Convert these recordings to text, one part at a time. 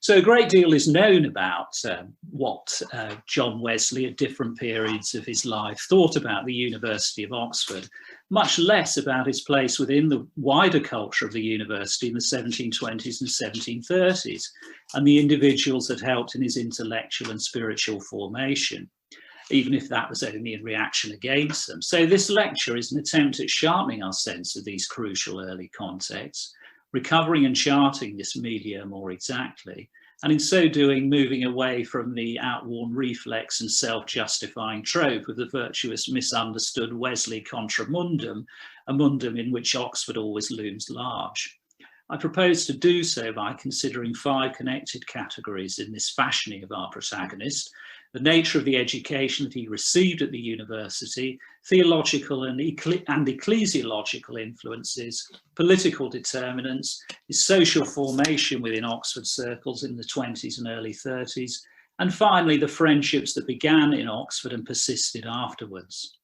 So a great deal is known about what John Wesley at different periods of his life thought about the University of Oxford, much less about his place within the wider culture of the university in the 1720s and 1730s, and the individuals that helped in his intellectual and spiritual formation, even if that was only in reaction against them. So this lecture is an attempt at sharpening our sense of these crucial early contexts, recovering and charting this milieu more exactly, and in so doing, moving away from the outworn reflex and self-justifying trope of the virtuous misunderstood Wesley contramundum, a mundum in which Oxford always looms large. I propose to do so by considering 5 connected categories in this fashioning of our protagonist: the nature of the education that he received at the university, theological and ecclesiological influences, political determinants, his social formation within Oxford circles in the 20s and early 30s, and finally the friendships that began in Oxford and persisted afterwards.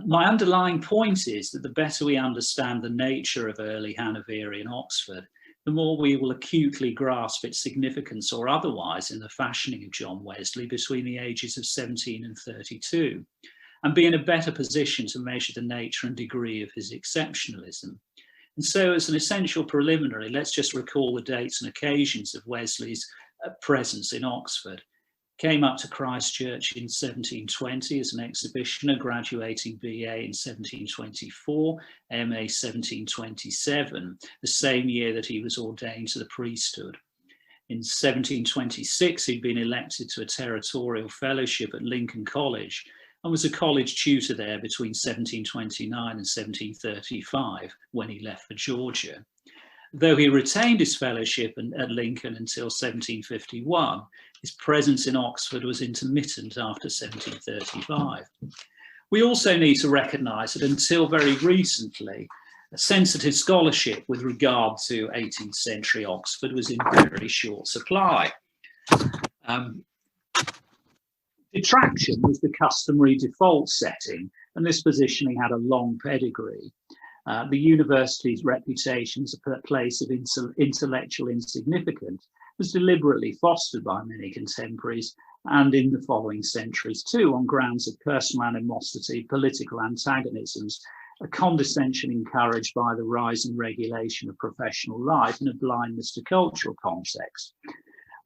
My underlying point is that the better we understand the nature of early Hanoverian Oxford, the more we will acutely grasp its significance or otherwise in the fashioning of John Wesley between the ages of 17 and 32, and be in a better position to measure the nature and degree of his exceptionalism. And so as an essential preliminary, let's just recall the dates and occasions of Wesley's presence in Oxford. Came up to Christ Church in 1720 as an exhibitioner, graduating BA in 1724, MA 1727, the same year that he was ordained to the priesthood. In 1726, he'd been elected to a territorial fellowship at Lincoln College and was a college tutor there between 1729 and 1735 when he left for Georgia. Though he retained his fellowship at Lincoln until 1751, his presence in Oxford was intermittent after 1735. We also need to recognise that until very recently, a sensitive scholarship with regard to 18th century Oxford was in very short supply. Detraction was the customary default setting, and this positioning had a long pedigree. The university's reputation as a place of intellectual insignificance was deliberately fostered by many contemporaries and in the following centuries too, on grounds of personal animosity, political antagonisms, a condescension encouraged by the rise and regulation of professional life, and a blindness to cultural context.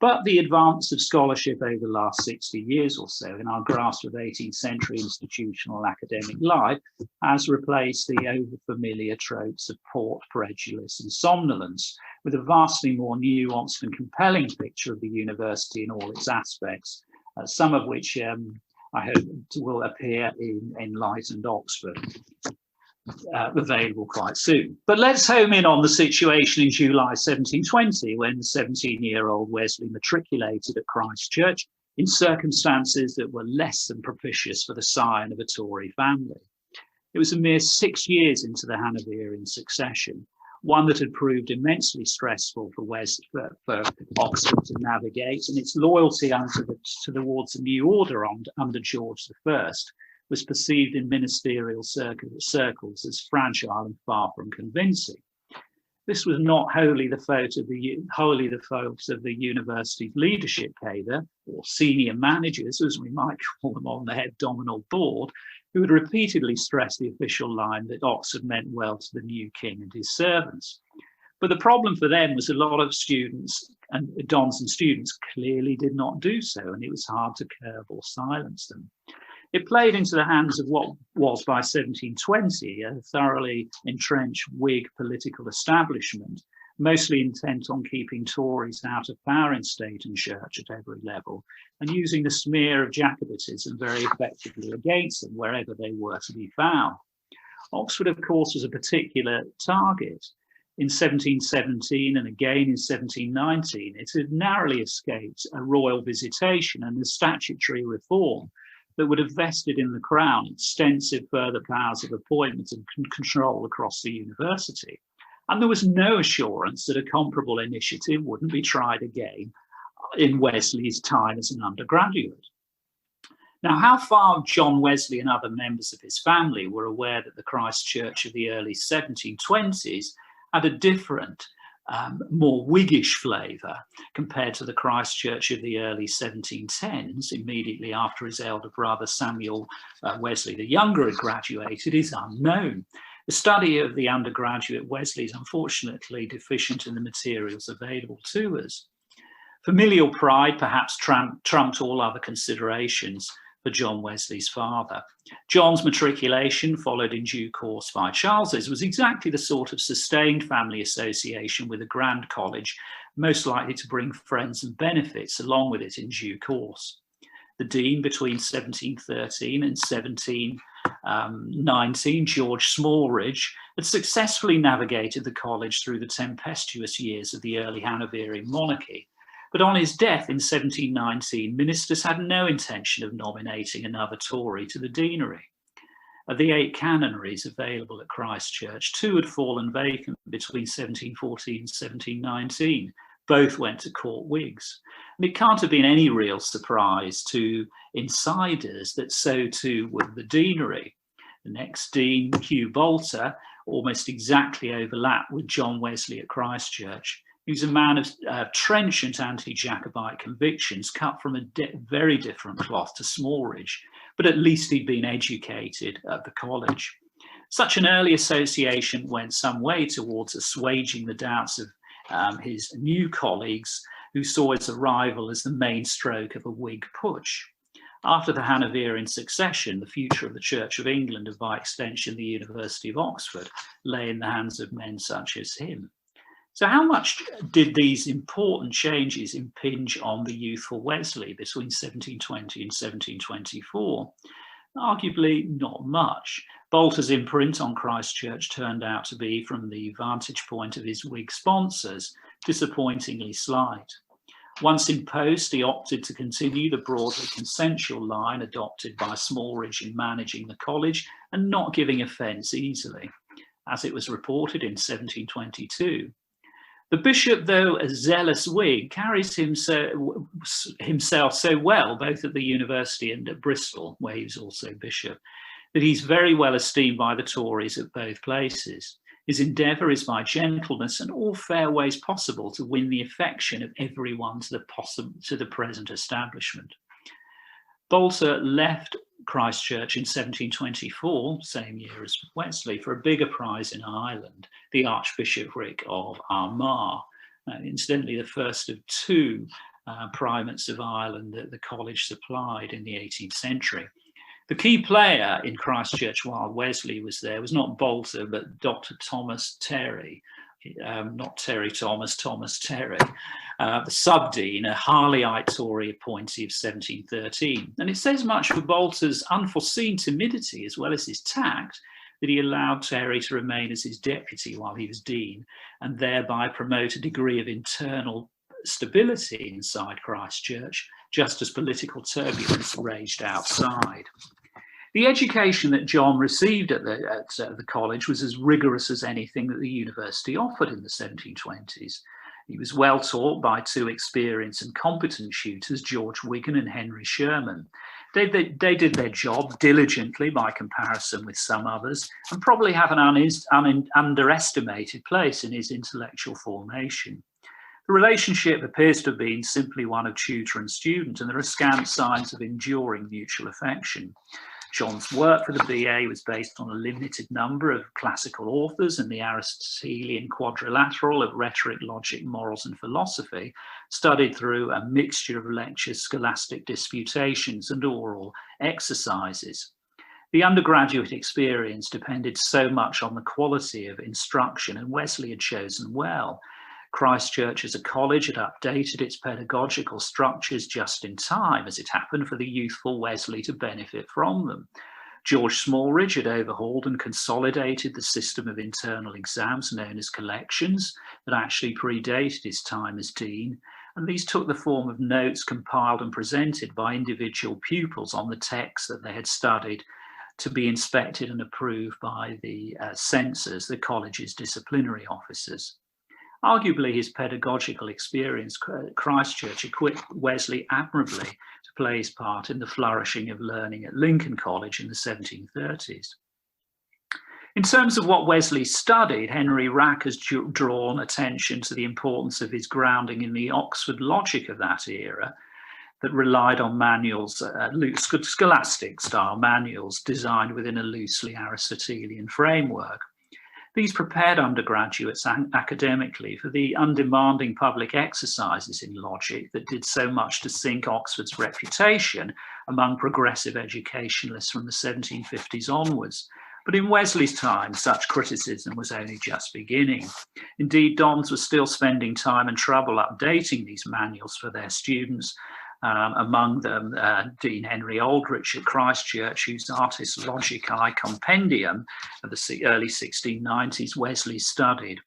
But the advance of scholarship over the last 60 years or so in our grasp of 18th century institutional academic life has replaced the over-familiar tropes of port, prejudice and somnolence with a vastly more nuanced and compelling picture of the university in all its aspects, some of which I hope will appear in Enlightened Oxford, available quite soon. But let's home in on the situation in July 1720, when the 17-year-old Wesley matriculated at Christ Church in circumstances that were less than propitious for the scion of a Tory family. It was a mere 6 years into the Hanoverian succession, one that had proved immensely stressful for Oxford to navigate, and its loyalty towards a new order under George I was perceived in ministerial circles as fragile and far from convincing. This was not wholly the fault of the university's leadership cadre, or senior managers, as we might call them on the head dominant board, who had repeatedly stressed the official line that Oxford meant well to the new king and his servants. But the problem for them was a lot of students, and dons and students, clearly did not do so, and it was hard to curb or silence them. It played into the hands of what was, by 1720, a thoroughly entrenched Whig political establishment, mostly intent on keeping Tories out of power in state and church at every level, and using the smear of Jacobitism very effectively against them wherever they were to be found. Oxford, of course, was a particular target. In 1717 and again in 1719, it had narrowly escaped a royal visitation and a statutory reform that would have vested in the Crown extensive further powers of appointment and control across the university. And there was no assurance that a comparable initiative wouldn't be tried again in Wesley's time as an undergraduate. Now, how far John Wesley and other members of his family were aware that the Christ Church of the early 1720s had a different more Whiggish flavour compared to the Christ Church of the early 1710s, immediately after his elder brother Samuel Wesley the Younger had graduated, is unknown. The study of the undergraduate Wesley is unfortunately deficient in the materials available to us. Familial pride perhaps trumped all other considerations for John Wesley's father. John's matriculation, followed in due course by Charles's, was exactly the sort of sustained family association with a grand college most likely to bring friends and benefits along with it in due course. The dean between 1713 and 1719, George Smallridge, had successfully navigated the college through the tempestuous years of the early Hanoverian monarchy. But on his death in 1719, ministers had no intention of nominating another Tory to the deanery. Of the 8 canonries available at Christ Church, 2 had fallen vacant between 1714 and 1719. Both went to court Whigs. And it can't have been any real surprise to insiders that so too would the deanery. The next dean, Hugh Bolter, almost exactly overlapped with John Wesley at Christ Church. He was a man of trenchant anti-Jacobite convictions, cut from a very different cloth to Smallridge, but at least he'd been educated at the college. Such an early association went some way towards assuaging the doubts of his new colleagues, who saw his arrival as the main stroke of a Whig putsch. After the Hanoverian succession, the future of the Church of England, and by extension the University of Oxford, lay in the hands of men such as him. So how much did these important changes impinge on the youthful Wesley between 1720 and 1724? Arguably not much. Bolter's imprint on Christ Church turned out to be, from the vantage point of his Whig sponsors, disappointingly slight. Once in post, he opted to continue the broadly consensual line adopted by Smallridge in managing the college and not giving offence easily, as it was reported in 1722. The bishop, though a zealous Whig, carries himself so well, both at the university and at Bristol, where he was also bishop, that he's very well esteemed by the Tories at both places. His endeavour is by gentleness and all fair ways possible to win the affection of everyone to the present establishment. Bolter left Christ Church in 1724, same year as Wesley, for a bigger prize in Ireland, the Archbishopric of Armagh, incidentally the first of 2 primates of Ireland that the college supplied in the 18th century. The key player in Christ Church while Wesley was there was not Bolter, but Dr. Thomas Terry, not Terry Thomas, Thomas Terry, the sub-dean, a Harleyite Tory appointee of 1713. And it says much for Bolter's unforeseen timidity as well as his tact that he allowed Terry to remain as his deputy while he was dean, and thereby promote a degree of internal stability inside Christ Church, just as political turbulence raged outside. The education that John received at the college was as rigorous as anything that the university offered in the 1720s. He was well taught by 2 experienced and competent tutors, George Wigan and Henry Sherman. They did their job diligently by comparison with some others, and probably have an underestimated place in his intellectual formation. The relationship appears to have been simply one of tutor and student, and there are scant signs of enduring mutual affection. John's work for the BA was based on a limited number of classical authors and the Aristotelian quadrilateral of rhetoric, logic, morals, and philosophy, studied through a mixture of lectures, scholastic disputations, and oral exercises. The undergraduate experience depended so much on the quality of instruction, and Wesley had chosen well. Christ Church as a college had updated its pedagogical structures just in time, as it happened, for the youthful Wesley to benefit from them. George Smallridge had overhauled and consolidated the system of internal exams known as collections that actually predated his time as dean, and these took the form of notes compiled and presented by individual pupils on the texts that they had studied, to be inspected and approved by the censors, the college's disciplinary officers. Arguably, his pedagogical experience at Christ Church equipped Wesley admirably to play his part in the flourishing of learning at Lincoln College in the 1730s. In terms of what Wesley studied, Henry Rack has drawn attention to the importance of his grounding in the Oxford logic of that era, that relied on manuals, scholastic style manuals designed within a loosely Aristotelian framework. These prepared undergraduates academically for the undemanding public exercises in logic that did so much to sink Oxford's reputation among progressive educationalists from the 1750s onwards. But in Wesley's time, such criticism was only just beginning. Indeed, Dons were still spending time and trouble updating these manuals for their students, among them Dean Henry Aldrich at Christ Church, whose Artis Logicae compendium of the early 1690s Wesley studied.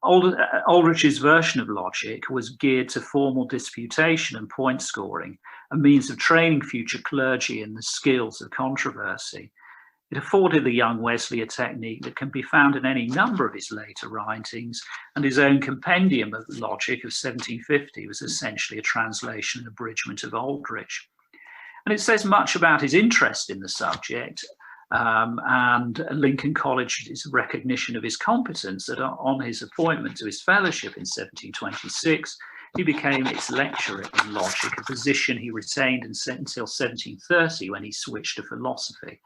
Aldrich's version of logic was geared to formal disputation and point scoring, a means of training future clergy in the skills of controversy. It afforded the young Wesley a technique that can be found in any number of his later writings, and his own compendium of logic of 1750 was essentially a translation and abridgment of Aldrich. And it says much about his interest in the subject and Lincoln College's recognition of his competence that on his appointment to his fellowship in 1726, he became its lecturer in logic, a position he retained until 1730 when he switched to philosophy.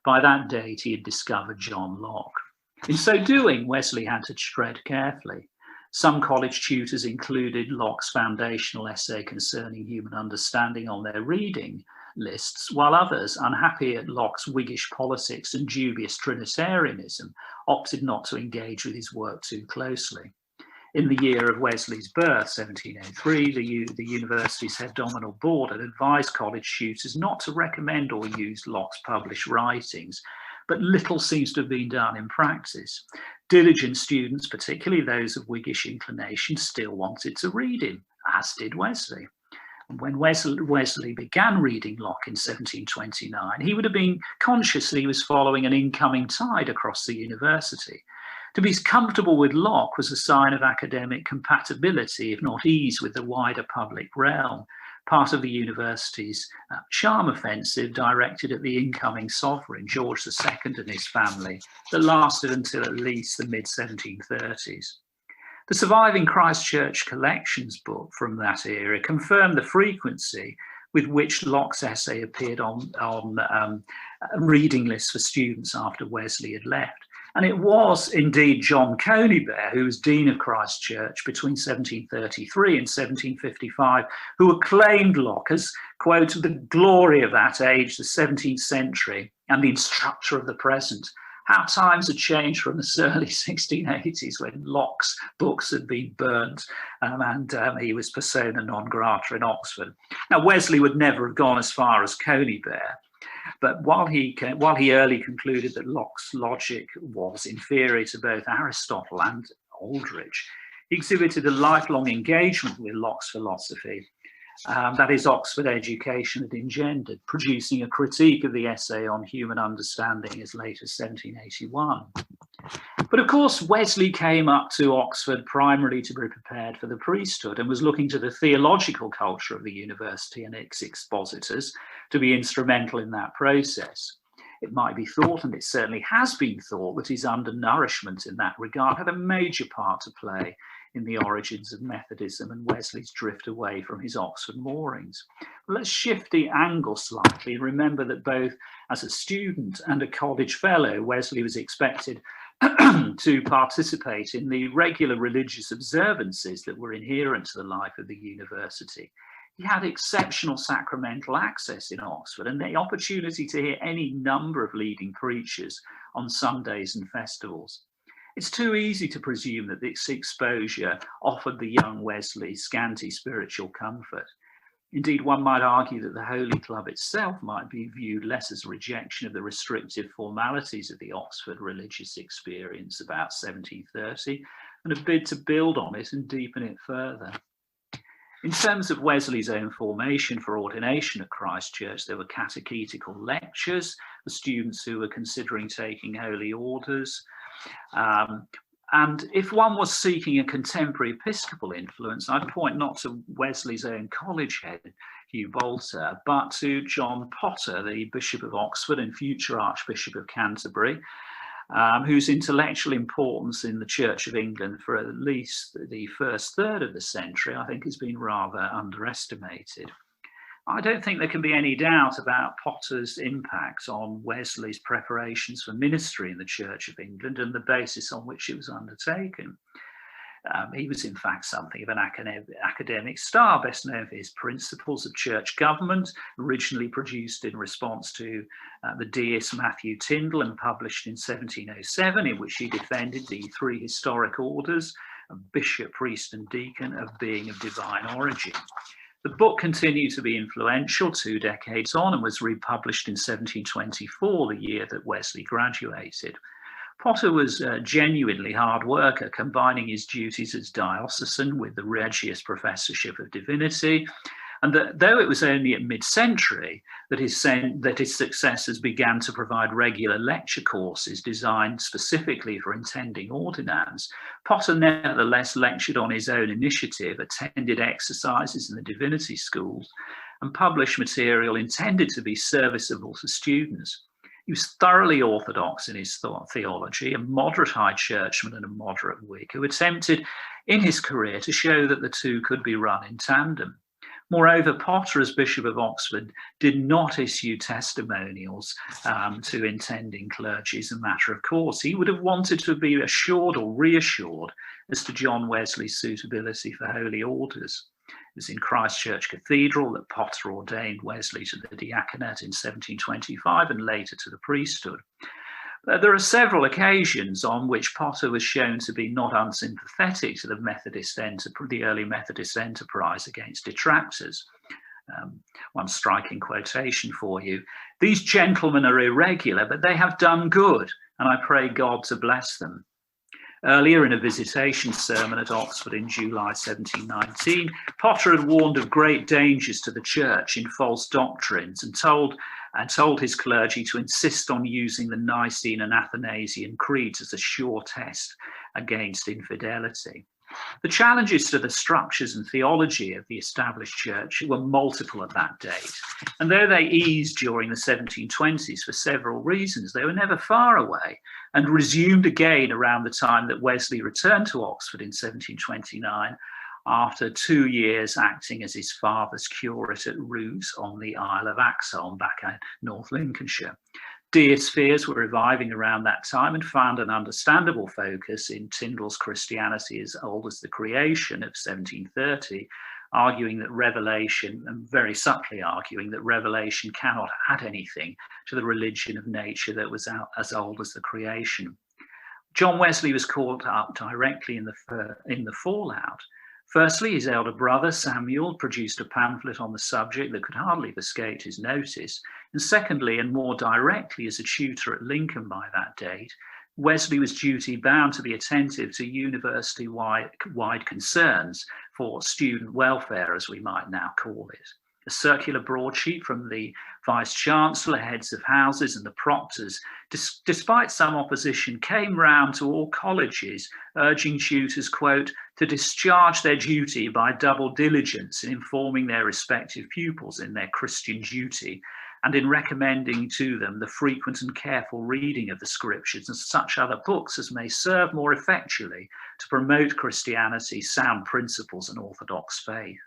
By that date, he had discovered John Locke. In so doing, Wesley had to tread carefully. Some college tutors included Locke's foundational essay concerning human understanding on their reading lists, while others, unhappy at Locke's Whiggish politics and dubious Trinitarianism, opted not to engage with his work too closely. In the year of Wesley's birth, 1703, the university's hebdomadal board had advised college tutors not to recommend or use Locke's published writings, but little seems to have been done in practice. Diligent students, particularly those of Whiggish inclination, still wanted to read him, as did Wesley. And when Wesley began reading Locke in 1729, he would have been conscious that he was following an incoming tide across the university. To be comfortable with Locke was a sign of academic compatibility, if not ease, with the wider public realm, part of the university's charm offensive directed at the incoming sovereign, George II, and his family, that lasted until at least the mid-1730s. The surviving Christ Church collections book from that era confirmed the frequency with which Locke's essay appeared on reading lists for students after Wesley had left. And it was indeed John Conybeare, who was Dean of Christ Church between 1733 and 1755, who acclaimed Locke as, quote, the glory of that age, the 17th century, and the instructor of the present. How times had changed from the early 1680s when Locke's books had been burnt and he was persona non grata in Oxford. Now, Wesley would never have gone as far as Conybeare, but while he early concluded that Locke's logic was inferior to both Aristotle and Aldrich, he exhibited a lifelong engagement with Locke's philosophy that his Oxford education had engendered, producing a critique of the essay on human understanding as late as 1781. But of course, Wesley came up to Oxford primarily to be prepared for the priesthood and was looking to the theological culture of the university and its expositors to be instrumental in that process. It might be thought, and it certainly has been thought, that his undernourishment in that regard had a major part to play in the origins of Methodism and Wesley's drift away from his Oxford moorings. Let's shift the angle slightly and remember that both as a student and a college fellow, Wesley was expected to participate in the regular religious observances that were inherent to the life of the university. He had exceptional sacramental access in Oxford and the opportunity to hear any number of leading preachers on Sundays and festivals. It's too easy to presume that this exposure offered the young Wesley scanty spiritual comfort. Indeed, one might argue that the Holy Club itself might be viewed less as a rejection of the restrictive formalities of the Oxford religious experience about 1730 and a bid to build on it and deepen it further. In terms of Wesley's own formation for ordination at Christ Church, there were catechetical lectures for students who were considering taking holy orders. And if one was seeking a contemporary episcopal influence, I'd point not to Wesley's own college head, Hugh Boulter, but to John Potter, the Bishop of Oxford and future Archbishop of Canterbury, whose intellectual importance in the Church of England for at least the first third of the century, I think, has been rather underestimated. I don't think there can be any doubt about Potter's impact on Wesley's preparations for ministry in the Church of England and the basis on which it was undertaken. He was in fact something of an academic star, best known for his Principles of Church Government, originally produced in response to the deist Matthew Tyndale and published in 1707, in which he defended the three historic orders of bishop, priest and deacon of being of divine origin. The book continued to be influential 2 decades on and was republished in 1724, the year that Wesley graduated. Potter was a genuinely hard worker, combining his duties as diocesan with the Regius Professorship of Divinity, and that though it was only at mid-century that his successors began to provide regular lecture courses designed specifically for intending ordinands, Potter nevertheless lectured on his own initiative, attended exercises in the divinity schools, and published material intended to be serviceable to students. He was thoroughly orthodox in his theology, a moderate high churchman and a moderate Whig, who attempted in his career to show that the two could be run in tandem. Moreover, Potter, as Bishop of Oxford, did not issue testimonials to intending clergy as a matter of course. He would have wanted to be assured or reassured as to John Wesley's suitability for holy orders. It was in Christ Church Cathedral that Potter ordained Wesley to the diaconate in 1725 and later to the priesthood. There are several occasions on which Potter was shown to be not unsympathetic to the early Methodist enterprise against detractors. One striking quotation for you: "These gentlemen are irregular, but they have done good, and I pray God to bless them." Earlier, in a visitation sermon at Oxford in July 1719, Potter had warned of great dangers to the church in false doctrines and told his clergy to insist on using the Nicene and Athanasian creeds as a sure test against infidelity. The challenges to the structures and theology of the established church were multiple at that date, and though they eased during the 1720s for several reasons, they were never far away and resumed again around the time that Wesley returned to Oxford in 1729 after 2 years acting as his father's curate at Roos on the Isle of Axholme back in North Lincolnshire. Deist fears were reviving around that time and found an understandable focus in Tyndale's Christianity as Old as the Creation of 1730, arguing that revelation, and very subtly arguing that revelation cannot add anything to the religion of nature that was as old as the creation. John Wesley was caught up directly in the fallout. Firstly, his elder brother, Samuel, produced a pamphlet on the subject that could hardly have escaped his notice. And secondly, and more directly as a tutor at Lincoln by that date, Wesley was duty-bound to be attentive to university-wide concerns for student welfare, as we might now call it. A circular broadsheet from the Vice-Chancellor, heads of houses and the proctors, despite some opposition, came round to all colleges, urging tutors, quote, to discharge their duty by double diligence in informing their respective pupils in their Christian duty, and in recommending to them the frequent and careful reading of the scriptures and such other books as may serve more effectually to promote Christianity, sound principles and orthodox faith.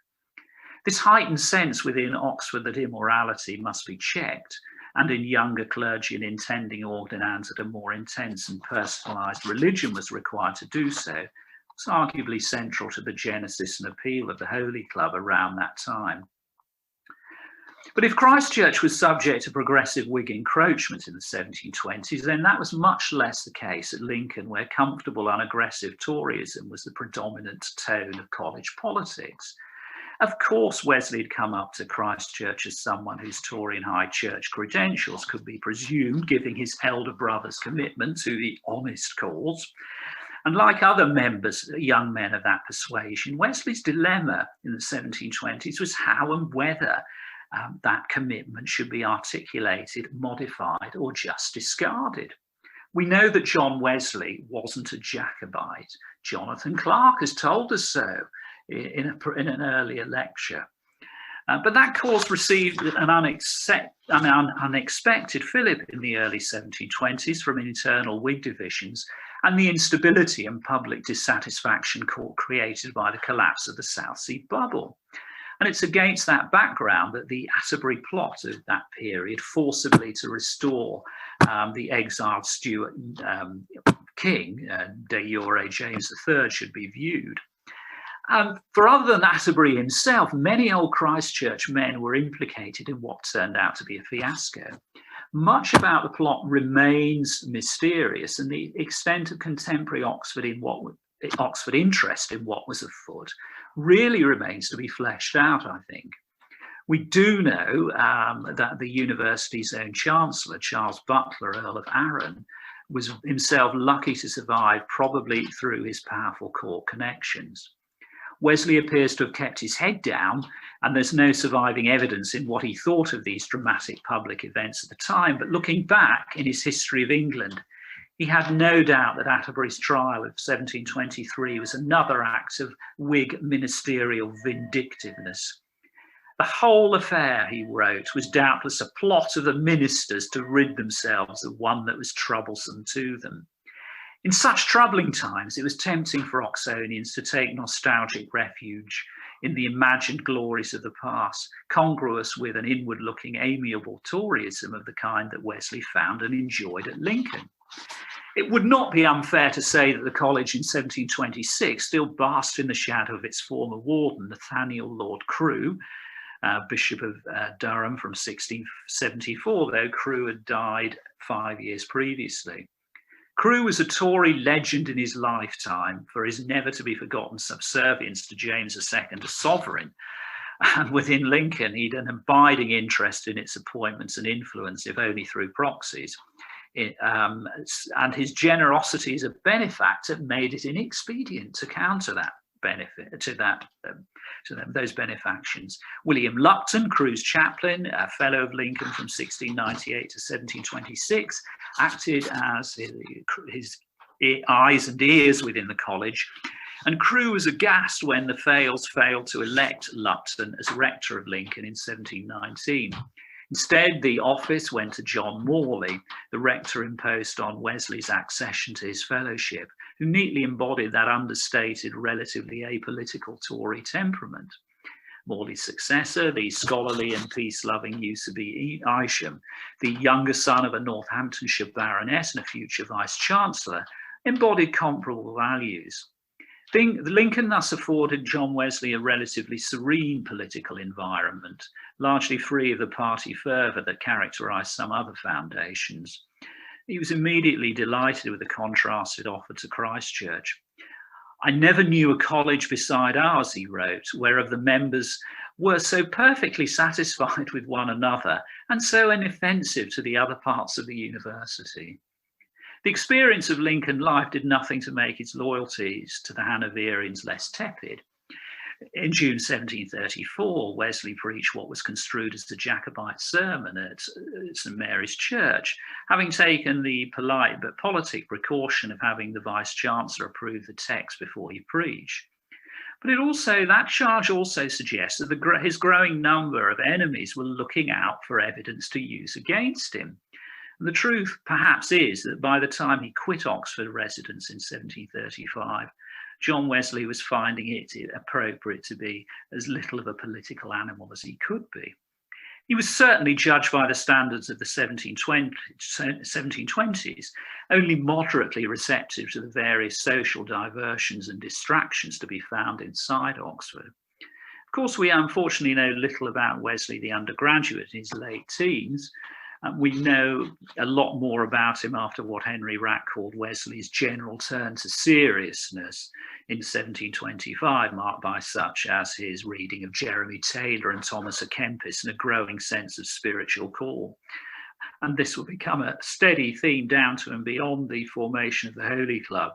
This heightened sense within Oxford that immorality must be checked, and in younger clergy and intending ordinands that a more intense and personalised religion was required to do so, was arguably central to the genesis and appeal of the Holy Club around that time. But if Christ Church was subject to progressive Whig encroachment in the 1720s, then that was much less the case at Lincoln, where comfortable, unaggressive Toryism was the predominant tone of college politics. Of course, Wesley had come up to Christ Church as someone whose Tory and High Church credentials could be presumed, giving his elder brother's commitment to the honest cause. And like other members, young men of that persuasion, Wesley's dilemma in the 1720s was how and whether that commitment should be articulated, modified, or just discarded. We know that John Wesley wasn't a Jacobite. Jonathan Clarke has told us so in an earlier lecture. But that course received an unexpected fillip in the early 1720s from internal Whig divisions and the instability and public dissatisfaction created by the collapse of the South Sea bubble. And it's against that background that the Atterbury plot of that period, forcibly to restore the exiled Stuart king, de jure James III, should be viewed. For other than Atterbury himself, many old Christchurch men were implicated in what turned out to be a fiasco. Much about the plot remains mysterious, and the extent of contemporary Oxford interest in what was afoot really remains to be fleshed out, I think. We do know that the university's own chancellor, Charles Butler, Earl of Arran, was himself lucky to survive, probably through his powerful court connections. Wesley appears to have kept his head down, and there's no surviving evidence in what he thought of these dramatic public events at the time. But looking back in his History of England, he had no doubt that Atterbury's trial of 1723 was another act of Whig ministerial vindictiveness. The whole affair, he wrote, was doubtless a plot of the ministers to rid themselves of one that was troublesome to them. In such troubling times, it was tempting for Oxonians to take nostalgic refuge in the imagined glories of the past, congruous with an inward-looking, amiable Toryism of the kind that Wesley found and enjoyed at Lincoln. It would not be unfair to say that the college in 1726 still basked in the shadow of its former warden, Nathaniel Lord Crewe, Bishop of Durham from 1674, though Crewe had died 5 years previously. Crewe was a Tory legend in his lifetime for his never-to-be-forgotten subservience to James II as sovereign. And within Lincoln, he'd an abiding interest in its appointments and influence, if only through proxies. And his generosity as a benefactor made it inexpedient to counter that benefit to those benefactions. William Lupton, Crewe's chaplain, a fellow of Lincoln from 1698 to 1726, acted as his eyes and ears within the college, and Crewe was aghast when the Fales failed to elect Lupton as rector of Lincoln in 1719. Instead, the office went to John Morley, the rector imposed on Wesley's accession to his fellowship, who neatly embodied that understated, relatively apolitical Tory temperament. Morley's successor, the scholarly and peace-loving Euseby Isham, the younger son of a Northamptonshire baronet and a future vice-chancellor, embodied comparable values. Lincoln thus afforded John Wesley a relatively serene political environment, largely free of the party fervour that characterised some other foundations. He was immediately delighted with the contrasted offer to Christchurch. "I never knew a college beside ours," he wrote, "whereof the members were so perfectly satisfied with one another and so inoffensive to the other parts of the university." The experience of Lincoln life did nothing to make his loyalties to the Hanoverians less tepid. In June 1734, Wesley preached what was construed as the Jacobite sermon at St Mary's Church, having taken the polite but politic precaution of having the Vice-Chancellor approve the text before he preached. But that charge also suggests that his growing number of enemies were looking out for evidence to use against him. And the truth, perhaps, is that by the time he quit Oxford residence in 1735, John Wesley was finding it appropriate to be as little of a political animal as he could be. He was certainly, judged by the standards of the 1720s, only moderately receptive to the various social diversions and distractions to be found inside Oxford. Of course, we unfortunately know little about Wesley the undergraduate in his late teens. We know a lot more about him after what Henry Rack called Wesley's general turn to seriousness in 1725, marked by such as his reading of Jeremy Taylor and Thomas à Kempis and a growing sense of spiritual call. And this will become a steady theme down to and beyond the formation of the Holy Club.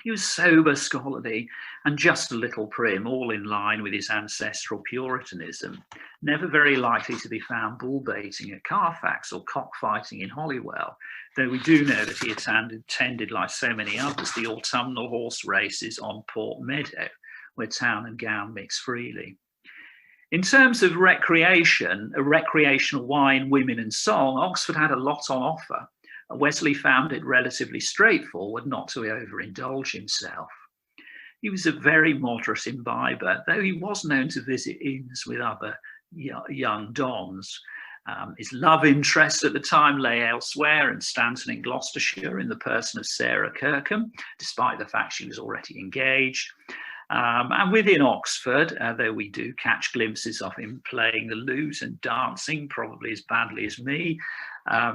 He was sober, scholarly, and just a little prim, all in line with his ancestral Puritanism, never very likely to be found bull-baiting at Carfax or cockfighting in Holywell, though we do know that he attended, like so many others, the autumnal horse races on Port Meadow, where town and gown mix freely. In terms of recreation, recreational wine, women and song, Oxford had a lot on offer. Wesley found it relatively straightforward not to overindulge himself. He was a very moderate imbiber, though he was known to visit inns with other young dons. His love interest at the time lay elsewhere in Stanton in Gloucestershire in the person of Sarah Kirkham, despite the fact she was already engaged. And within Oxford, though we do catch glimpses of him playing the lute and dancing, probably as badly as me,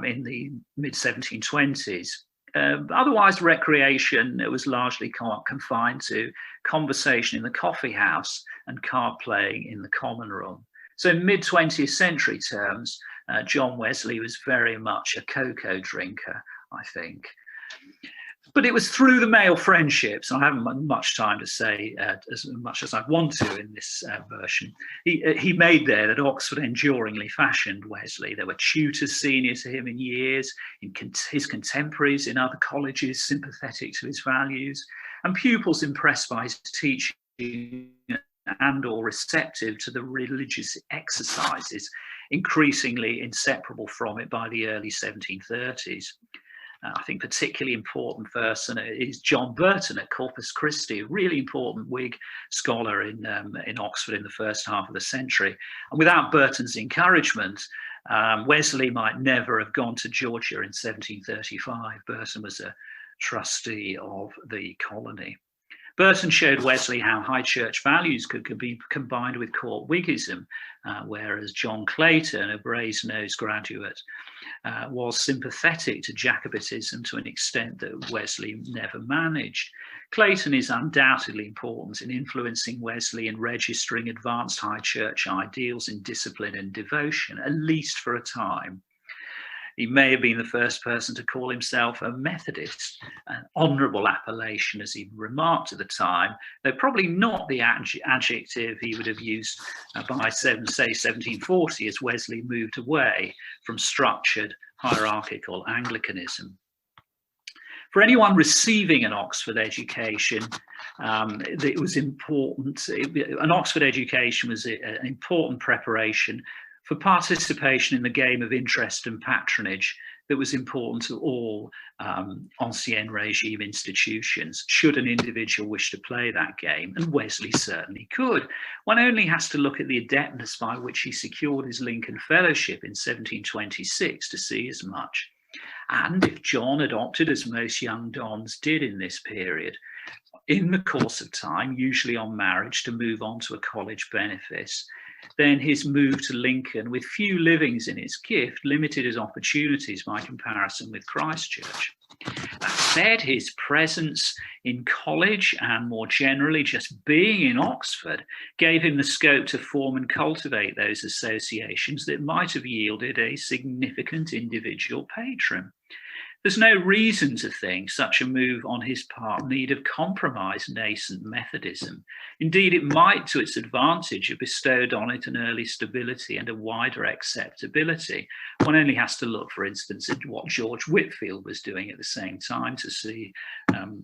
in the mid-1720s. Otherwise, recreation was largely confined to conversation in the coffee house and card playing in the common room. So in mid-20th century terms, John Wesley was very much a cocoa drinker, I think. But it was through the male friendships, I haven't much time to say as much as I want to in this version, he made there that Oxford enduringly fashioned Wesley. There were tutors senior to him in years, his contemporaries in other colleges sympathetic to his values, and pupils impressed by his teaching and or receptive to the religious exercises, increasingly inseparable from it by the early 1730s. I think particularly important person is John Burton at Corpus Christi, a really important Whig scholar in Oxford in the first half of the century. And without Burton's encouragement, Wesley might never have gone to Georgia in 1735. Burton was a trustee of the colony. Burton showed Wesley how high church values could be combined with court Whiggism, whereas John Clayton, a Brasenose graduate, was sympathetic to Jacobitism to an extent that Wesley never managed. Clayton is undoubtedly important in influencing Wesley in registering advanced high church ideals in discipline and devotion, at least for a time. He may have been the first person to call himself a Methodist, an honourable appellation, as he remarked at the time, though probably not the adjective he would have used by, say, 1740, as Wesley moved away from structured hierarchical Anglicanism. For anyone receiving an Oxford education, it was important. An Oxford education was an important preparation for participation in the game of interest and patronage that was important to all ancien regime institutions, should an individual wish to play that game, and Wesley certainly could. One only has to look at the adeptness by which he secured his Lincoln Fellowship in 1726 to see as much. And if John had opted, as most young dons did in this period, in the course of time, usually on marriage, to move on to a college benefice, then his move to Lincoln, with few livings in its gift, limited his opportunities by comparison with Christ Church. That said, his presence in college and more generally just being in Oxford gave him the scope to form and cultivate those associations that might have yielded a significant individual patron. There's no reason to think such a move on his part need have compromised nascent Methodism. Indeed, it might, to its advantage, have bestowed on it an early stability and a wider acceptability. One only has to look, for instance, at what George Whitefield was doing at the same time to see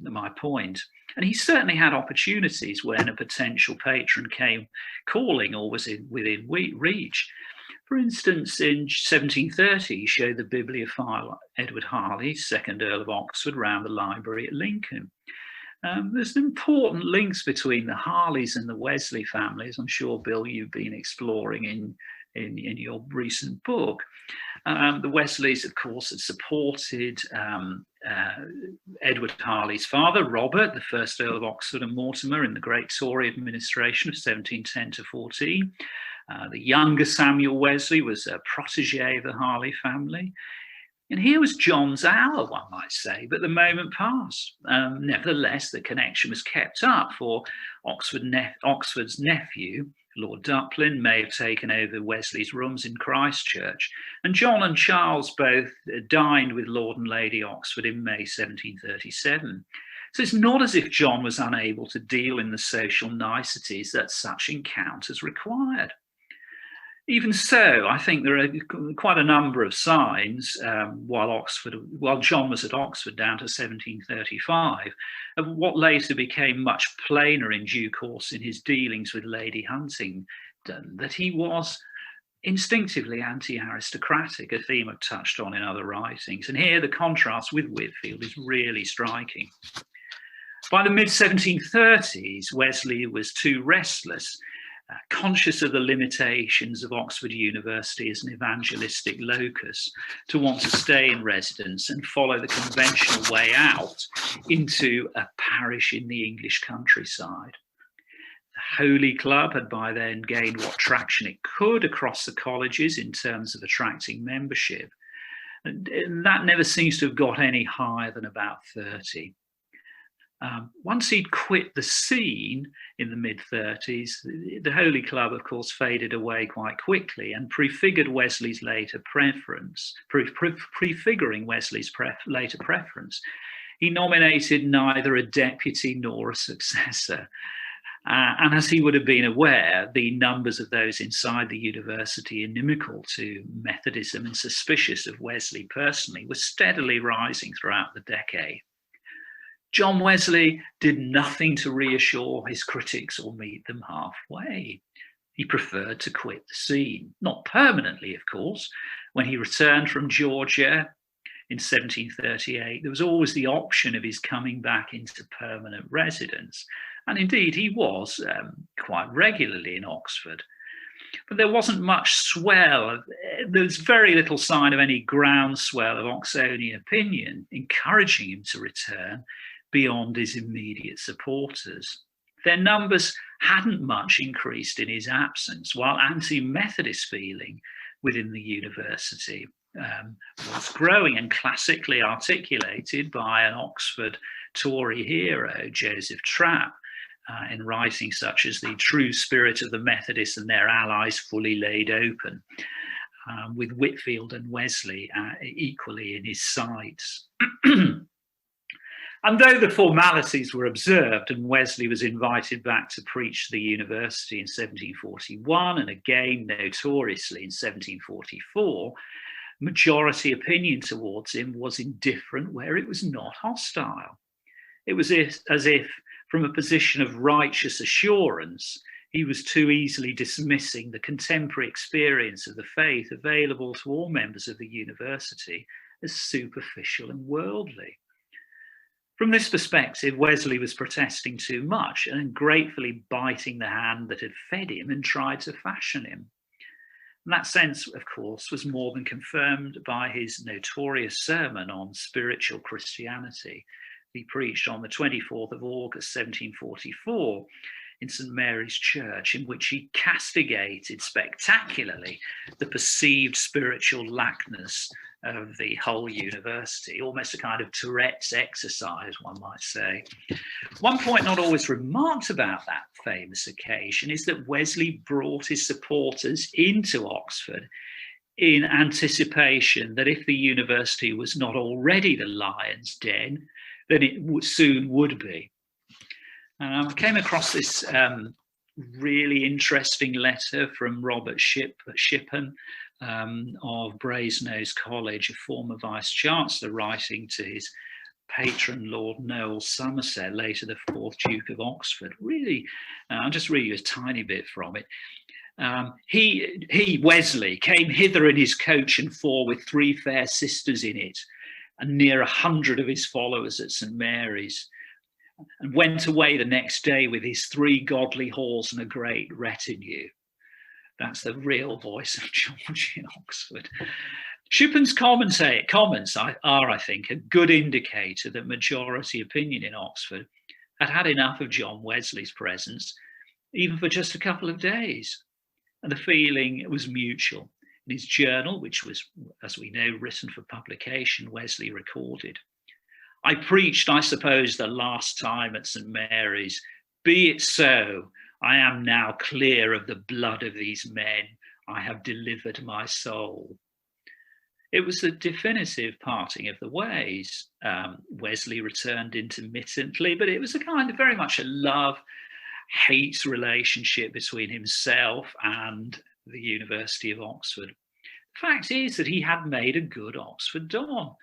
my point. And he certainly had opportunities when a potential patron came calling or was within reach. For instance, in 1730, he showed the bibliophile Edward Harley, 2nd Earl of Oxford, round the library at Lincoln. There's important links between the Harleys and the Wesley families. I'm sure, Bill, you've been exploring in your recent book. The Wesleys, of course, had supported Edward Harley's father, Robert, the 1st Earl of Oxford and Mortimer, in the great Tory administration of 1710 to 14. The younger Samuel Wesley was a protege of the Harley family. And here was John's hour, one might say, but the moment passed. Nevertheless, the connection was kept up, for Oxford's nephew, Lord Duplin, may have taken over Wesley's rooms in Christ Church, and John and Charles both dined with Lord and Lady Oxford in May 1737. So it's not as if John was unable to deal in the social niceties that such encounters required. Even so, I think there are quite a number of signs while John was at Oxford down to 1735, of what later became much plainer in due course in his dealings with Lady that he was instinctively anti-aristocratic, a theme I've touched on in other writings. And here the contrast with Whitefield is really striking. By the mid-1730s, Wesley was too restless, conscious of the limitations of Oxford University as an evangelistic locus, to want to stay in residence and follow the conventional way out into a parish in the English countryside. The Holy Club had by then gained what traction it could across the colleges in terms of attracting membership, and that never seems to have got any higher than about 30. Once he'd quit the scene in the mid-30s, the Holy Club, of course, faded away quite quickly and prefigured Wesley's later preference, prefiguring Wesley's later preference. He nominated neither a deputy nor a successor. And as he would have been aware, the numbers of those inside the university inimical to Methodism and suspicious of Wesley personally were steadily rising throughout the decade. John Wesley did nothing to reassure his critics or meet them halfway. He preferred to quit the scene, not permanently, of course. When he returned from Georgia in 1738, there was always the option of his coming back into permanent residence. And indeed, he was quite regularly in Oxford. But there wasn't much swell. There was very little sign of any groundswell of Oxonian opinion encouraging him to return beyond his immediate supporters. Their numbers hadn't much increased in his absence, while anti-Methodist feeling within the university was growing and classically articulated by an Oxford Tory hero, Joseph Trapp, in writings such as The True Spirit of the Methodists and Their Allies Fully Laid Open, with Whitefield and Wesley equally in his sights. And though the formalities were observed and Wesley was invited back to preach to the university in 1741 and again notoriously in 1744, majority opinion towards him was indifferent where it was not hostile. It was as if, from a position of righteous assurance, he was too easily dismissing the contemporary experience of the faith available to all members of the university as superficial and worldly. From this perspective, Wesley was protesting too much and gratefully biting the hand that had fed him and tried to fashion him. And that sense, of course, was more than confirmed by his notorious sermon on spiritual Christianity. He preached on the 24th of August, 1744, in St. Mary's Church, in which he castigated spectacularly the perceived spiritual lackness of the whole university, almost a kind of Tourette's exercise, one might say. One point not always remarked about that famous occasion is that Wesley brought his supporters into Oxford in anticipation that if the university was not already the lion's den, then it soon would be. I came across this really interesting letter from Robert Shippen of Brasenose College, a former vice-chancellor, writing to his patron, Lord Noel Somerset, later the 4th Duke of Oxford. Really, I'll just read you a tiny bit from it. He, Wesley, came hither in his coach and four with 3 fair sisters in it, and near 100 of his followers at St. Mary's, and went away the next day with his 3 godly halls and a great retinue. That's the real voice of George in Oxford. Shippen's comments are, I think, a good indicator that majority opinion in Oxford had had enough of John Wesley's presence, even for just a couple of days. And the feeling was mutual. In his journal, which was, as we know, written for publication, Wesley recorded, "I preached, I suppose, the last time at St. Mary's. Be it so. I am now clear of the blood of these men. I have delivered my soul." It was a definitive parting of the ways. Wesley returned intermittently, but it was a kind of very much a love-hate relationship between himself and the University of Oxford. The fact is that he had made a good Oxford Don,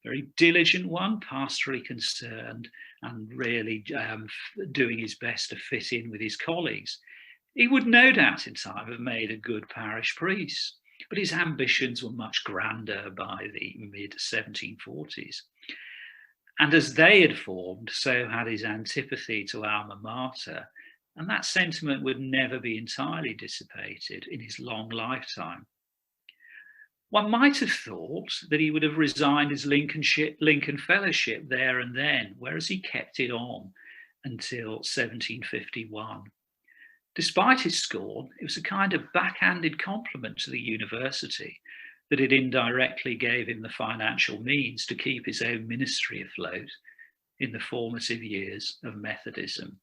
very diligent one, pastorally concerned, and really doing his best to fit in with his colleagues. He would no doubt in time have made a good parish priest, but his ambitions were much grander by the mid-1740s. And as they had formed, so had his antipathy to alma mater, and that sentiment would never be entirely dissipated in his long lifetime. One might have thought that he would have resigned his Lincoln Fellowship there and then, whereas he kept it on until 1751. Despite his scorn, it was a kind of backhanded compliment to the university that it indirectly gave him the financial means to keep his own ministry afloat in the formative years of Methodism.